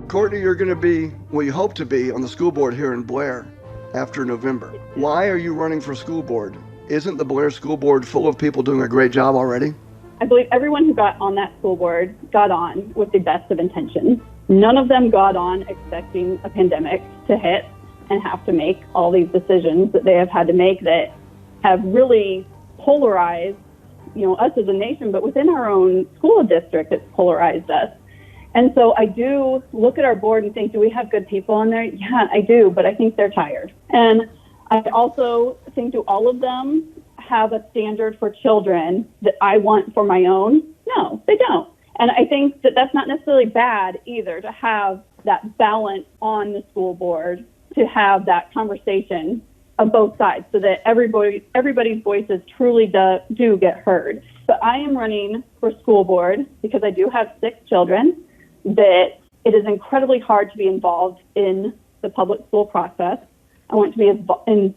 Courtney, you're going to be, well, you hope to be on the school board here in Blair after November. Why are you running for school board? Isn't the Blair school board full of people doing a great job already? I believe everyone who got on that school board got on with the best of intentions. None of them got on expecting a pandemic to hit and have to make all these decisions that they have had to make that have really polarized, us as a nation, but within our own school district, it's polarized us. And so I do look at our board and think, do we have good people on there? Yeah, I do, but I think they're tired. And I also think, do all of them have a standard for children that I want for my own? No, they don't. And I think that that's not necessarily bad either, to have that balance on the school board, to have that conversation of both sides so that everybody's voices truly do get heard. But I am running for school board because I do have 6 children, that it is incredibly hard to be involved in the public school process. I want to be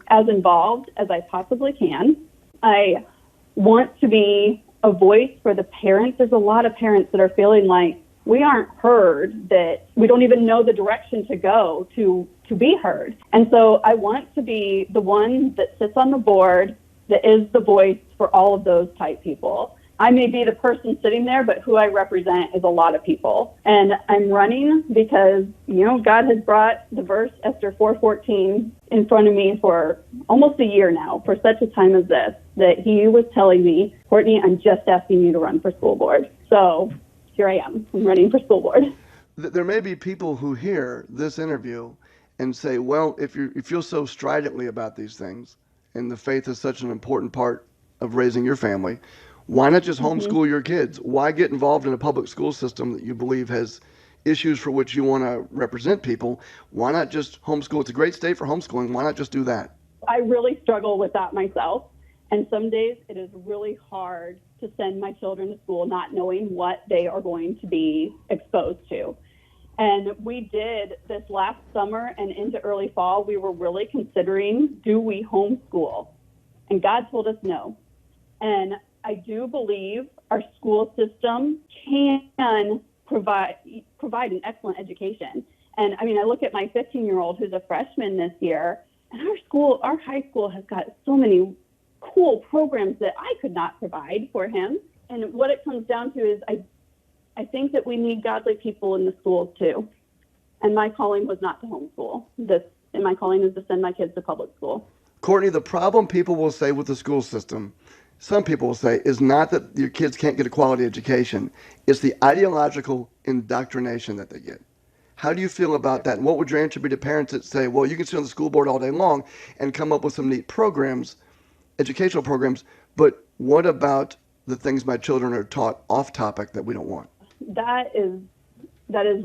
as involved as I possibly can. I want to be a voice for the parents. There's a lot of parents that are feeling like we aren't heard, that we don't even know the direction to go to be heard. And so I want to be the one that sits on the board that is the voice for all of those type people. I may be the person sitting there, but who I represent is a lot of people. And I'm running because, God has brought the verse Esther 4:14 in front of me for almost a year now, for such a time as this, that he was telling me, Courtney, I'm just asking you to run for school board. So here I am. I'm running for school board. There may be people who hear this interview and say, well, if you feel so stridently about these things, and the faith is such an important part of raising your family, why not just homeschool your kids? Why get involved in a public school system that you believe has issues for which you want to represent people? Why not just homeschool? It's a great state for homeschooling. Why not just do that? I really struggle with that myself. And some days it is really hard to send my children to school not knowing what they are going to be exposed to. And we did this last summer and into early fall, we were really considering, do we homeschool? And God told us no. And I do believe our school system can provide an excellent education. And I mean, I look at my 15-year-old who's a freshman this year, and our high school has got so many cool programs that I could not provide for him. And what it comes down to is I think that we need godly people in the schools too. And my calling was not to homeschool. And my calling is to send my kids to public school. Courtney, the problem people will say with the school system, some people will say, is not that your kids can't get a quality education. It's the ideological indoctrination that they get. How do you feel about that? And what would your answer be to parents that say, well, you can sit on the school board all day long and come up with some neat programs, educational programs, but what about the things my children are taught off topic that we don't want? That is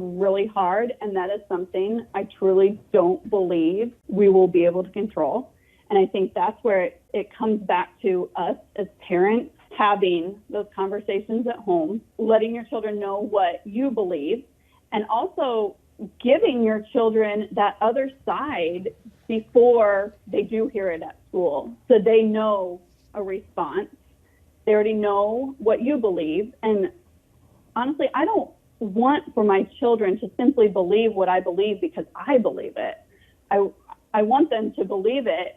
really hard, and that is something I truly don't believe we will be able to control. And I think that's where it comes back to us as parents having those conversations at home, letting your children know what you believe, and also giving your children that other side before they do hear it at school, so they know a response. They already know what you believe. And honestly, I don't want for my children to simply believe what I believe because I believe it. I want them to believe it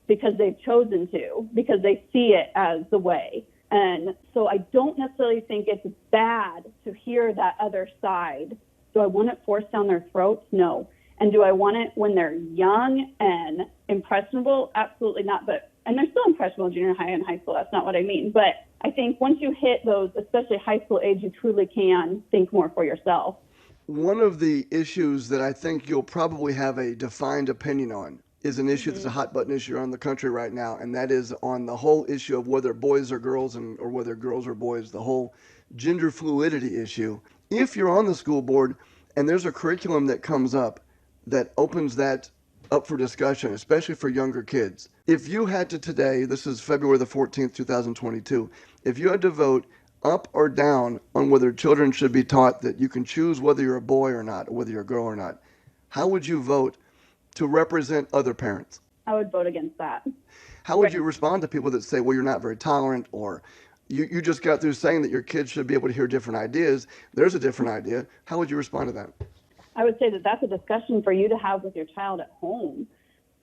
because they've chosen to, because they see it as the way. And so I don't necessarily think it's bad to hear that other side. Do I want it forced down their throats? No. And do I want it when they're young and impressionable? Absolutely not. And they're still impressionable in junior high and high school. That's not what I mean. But I think once you hit those, especially high school age, you truly can think more for yourself. One of the issues that I think you'll probably have a defined opinion on is an issue that's a hot button issue around the country right now, and that is on the whole issue of whether boys are girls or whether girls are boys, the whole gender fluidity issue. If you're on the school board and there's a curriculum that comes up that opens that up for discussion, especially for younger kids, if you had to today, this is February the 14th, 2022, if you had to vote up or down on whether children should be taught that you can choose whether you're a boy or not, or whether you're a girl or not, how would you vote to represent other parents? I would vote against that. How would Right. you respond to people that say, well, you're not very tolerant, or you just got through saying that your kids should be able to hear different ideas. There's a different idea. How would you respond to that? I would say that that's a discussion for you to have with your child at home.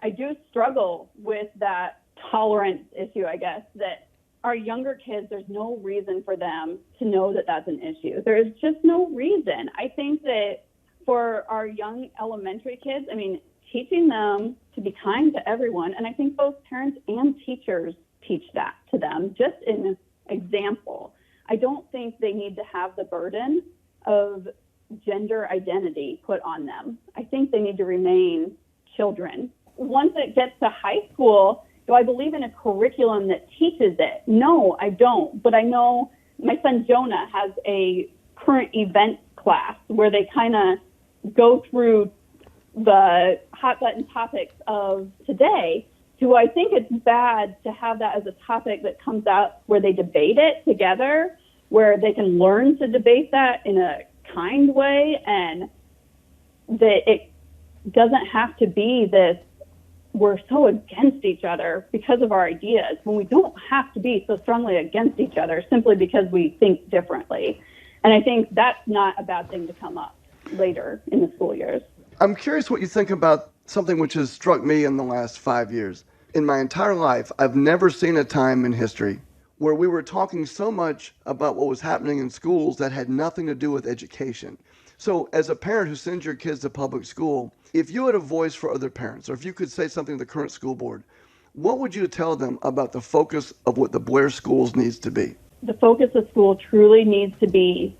I do struggle with that tolerance issue, I guess, that our younger kids, there's no reason for them to know that that's an issue. There is just no reason. I think that for our young elementary kids, I mean, teaching them to be kind to everyone, and I think both parents and teachers teach that to them, just in example. I don't think they need to have the burden of gender identity put on them. I think they need to remain children. Once it gets to high school, do I believe in a curriculum that teaches it? No, I don't. But I know my son Jonah has a current event class where they kind of go through the hot button topics of today. Do I think it's bad to have that as a topic that comes out where they debate it together, where they can learn to debate that in a kind way, and that it doesn't have to be this we're so against each other because of our ideas, when we don't have to be so strongly against each other simply because we think differently. And I think that's not a bad thing to come up later in the school years. I'm curious what you think about something which has struck me in the last 5 years. In my entire life, I've never seen a time in history where we were talking so much about what was happening in schools that had nothing to do with education. So as a parent who sends your kids to public school, if you had a voice for other parents, or if you could say something to the current school board, what would you tell them about the focus of what the Blair schools needs to be? The focus of school truly needs to be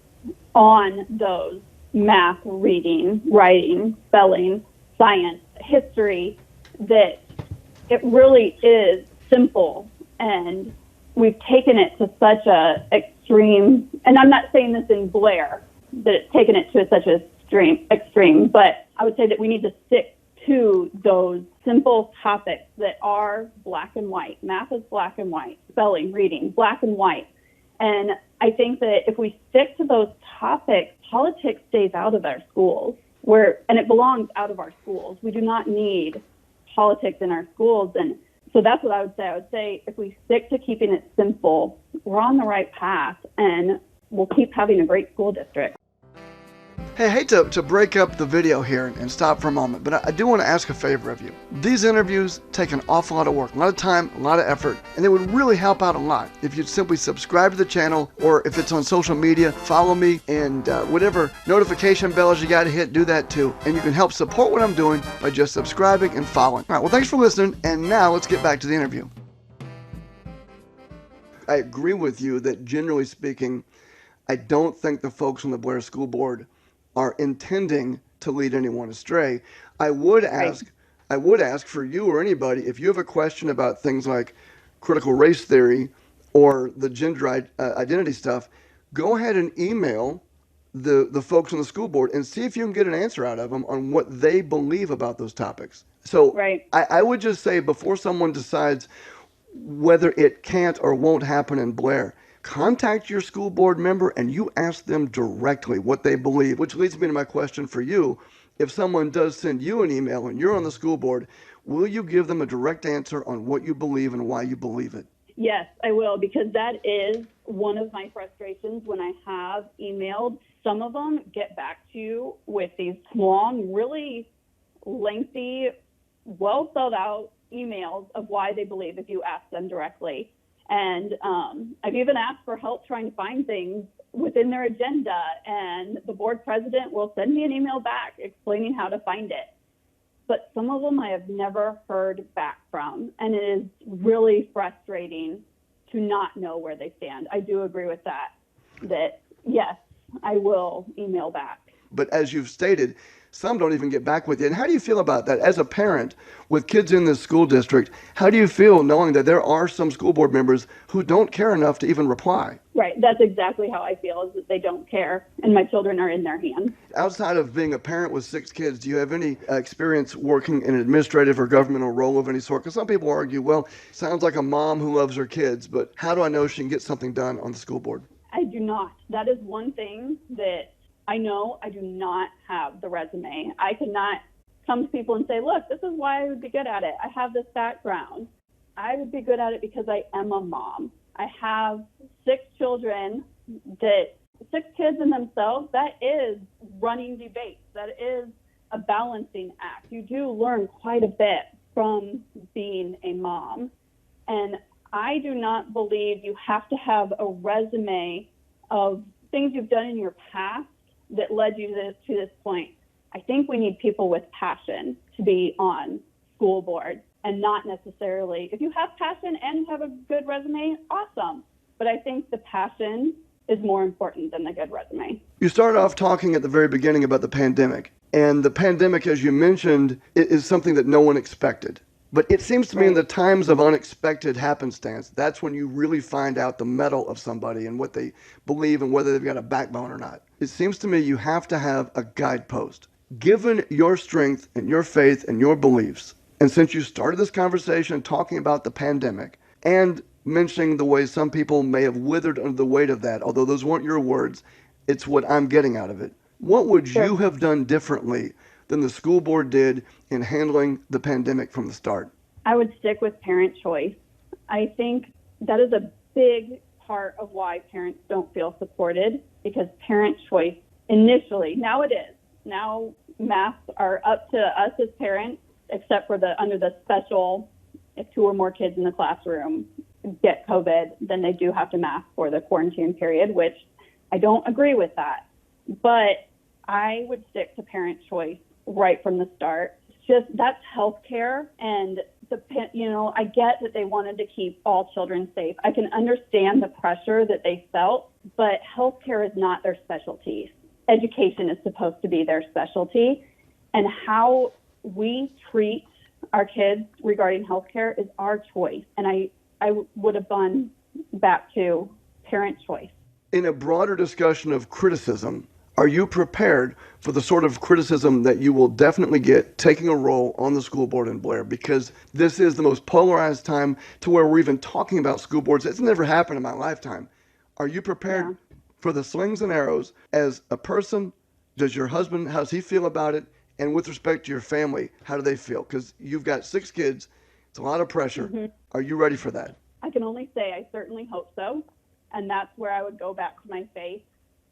on those math, reading, writing, spelling, science, history, that it really is simple, and we've taken it to such a extreme, and I'm not saying this in Blair, that it's taken it to such a extreme, but I would say that we need to stick to those simple topics that are black and white. Math is black and white, spelling, reading, black and white. And I think that if we stick to those topics, politics stays out of our schools, and it belongs out of our schools. We do not need politics in our schools. And so that's what I would say. I would say if we stick to keeping it simple, we're on the right path, and we'll keep having a great school district. Hey, I hate to break up the video here and stop for a moment, but I do want to ask a favor of you. These interviews take an awful lot of work, a lot of time, a lot of effort, and it would really help out a lot if you'd simply subscribe to the channel, or if it's on social media, follow me, and whatever notification bells you got to hit, do that too. And you can help support what I'm doing by just subscribing and following. All right, well, thanks for listening, and now let's get back to the interview. I agree with you that generally speaking, I don't think the folks on the Blair School Board are intending to lead anyone astray. I would ask for you or anybody, if you have a question about things like critical race theory or the gender identity stuff, go ahead and email the folks on the school board and see if you can get an answer out of them on what they believe about those topics. So I would just say, before someone decides whether it can't or won't happen in Blair, contact your school board member and you ask them directly what they believe, which leads me to my question for you. If someone does send you an email and you're on the school board, will you give them a direct answer on what you believe and why you believe it? Yes, I will, because that is one of my frustrations when I have emailed. Some of them get back to you with these long, really lengthy, well thought out emails of why they believe if you ask them directly. And I've even asked for help trying to find things within their agenda, and the board president will send me an email back explaining how to find it. But some of them I have never heard back from, and it is really frustrating to not know where they stand. I do agree with that yes, I will email back. But as you've stated, some don't even get back with you. And how do you feel about that? As a parent with kids in this school district, how do you feel knowing that there are some school board members who don't care enough to even reply? Right. That's exactly how I feel, is that they don't care, and my children are in their hands. Outside of being a parent with 6 kids, do you have any experience working in an administrative or governmental role of any sort? Because some people argue, well, sounds like a mom who loves her kids, but how do I know she can get something done on the school board? I do not. That is one thing that I know I do not have the resume. I cannot come to people and say, look, this is why I would be good at it. I have this background. I would be good at it because I am a mom. I have 6 children, that 6 kids in themselves, that is running debates. That is a balancing act. You do learn quite a bit from being a mom. And I do not believe you have to have a resume of things you've done in your past that led you to this point. I think we need people with passion to be on school boards, and not necessarily, if you have passion and have a good resume, awesome. But I think the passion is more important than the good resume. You started off talking at the very beginning about the pandemic. And the pandemic, as you mentioned, is something that no one expected. But it seems to me in the times of unexpected happenstance, that's when you really find out the mettle of somebody and what they believe and whether they've got a backbone or not. It seems to me you have to have a guidepost. Given your strength and your faith and your beliefs, and since you started this conversation talking about the pandemic and mentioning the way some people may have withered under the weight of that, although those weren't your words, it's what I'm getting out of it. What would you have done differently than the school board did in handling the pandemic from the start? I would stick with parent choice. I think that is a big part of why parents don't feel supported, because parent choice initially, now it is. Now masks are up to us as parents, except for under the special, if 2 or more kids in the classroom get COVID, then they do have to mask for the quarantine period, which I don't agree with that. But I would stick to parent choice right from the start. It's just, that's healthcare, and I get that they wanted to keep all children safe. I can understand the pressure that they felt, but healthcare is not their specialty. Education is supposed to be their specialty, and how we treat our kids regarding healthcare is our choice. And I would have gone back to parent choice. In a broader discussion of criticism, are you prepared for the sort of criticism that you will definitely get taking a role on the school board in Blair? Because this is the most polarized time to where we're even talking about school boards. It's never happened in my lifetime. Are you prepared for the slings and arrows as a person? Does your husband, how does he feel about it? And with respect to your family, how do they feel? Because you've got 6 kids. It's a lot of pressure. Mm-hmm. Are you ready for that? I can only say I certainly hope so. And that's where I would go back to my faith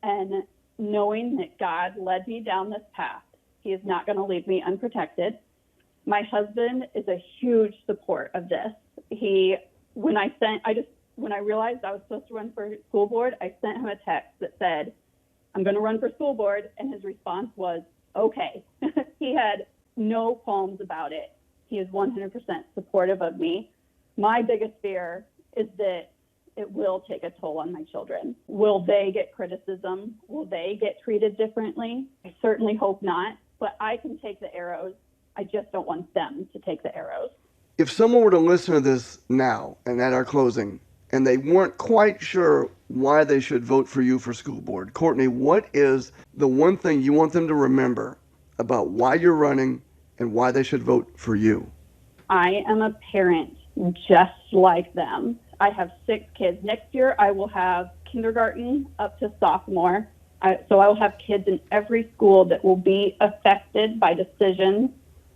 and knowing that God led me down this path. He is not going to leave me unprotected. My husband is a huge support of this. When I realized I was supposed to run for school board, I sent him a text that said, I'm going to run for school board. And his response was, okay. He had no qualms about it. He is 100% supportive of me. My biggest fear is that it will take a toll on my children. Will they get criticism? Will they get treated differently? I certainly hope not, but I can take the arrows. I just don't want them to take the arrows. If someone were to listen to this now and at our closing, and they weren't quite sure why they should vote for you for school board, Courtney, what is the one thing you want them to remember about why you're running and why they should vote for you? I am a parent just like them. I have 6 kids. Next year, I will have kindergarten up to sophomore. So I will have kids in every school that will be affected by decisions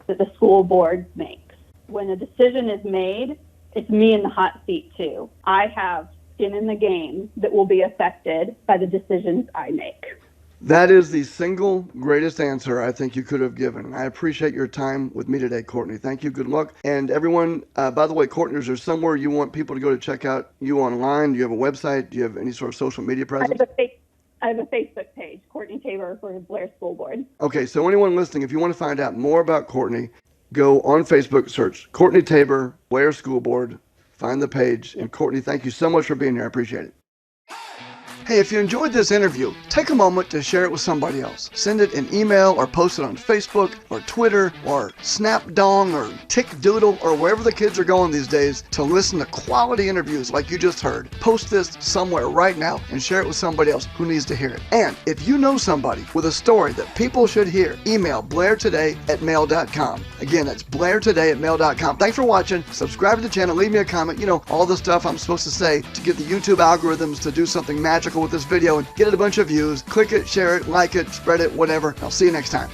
that the school board makes. When a decision is made, it's me in the hot seat too. I have skin in the game that will be affected by the decisions I make. That is the single greatest answer I think you could have given. I appreciate your time with me today, Courtney. Thank you. Good luck. And everyone, by the way, Courtney, is there somewhere you want people to go to check out you online? Do you have a website? Do you have any sort of social media presence? I have a Facebook page, Courtney Tabor for Blair School Board. Okay, so anyone listening, if you want to find out more about Courtney, go on Facebook, search Courtney Tabor, Blair School Board, find the page. And Courtney, thank you so much for being here. I appreciate it. Hey, if you enjoyed this interview, take a moment to share it with somebody else. Send it an email or post it on Facebook or Twitter or Snapdong or TickDoodle or wherever the kids are going these days to listen to quality interviews like you just heard. Post this somewhere right now and share it with somebody else who needs to hear it. And if you know somebody with a story that people should hear, email blairtoday@mail.com. Again, that's blairtoday@mail.com. Thanks for watching. Subscribe to the channel. Leave me a comment. You know, all the stuff I'm supposed to say to get the YouTube algorithms to do something magical with this video and get it a bunch of views. Click it, share it, like it, spread it, whatever. I'll see you next time.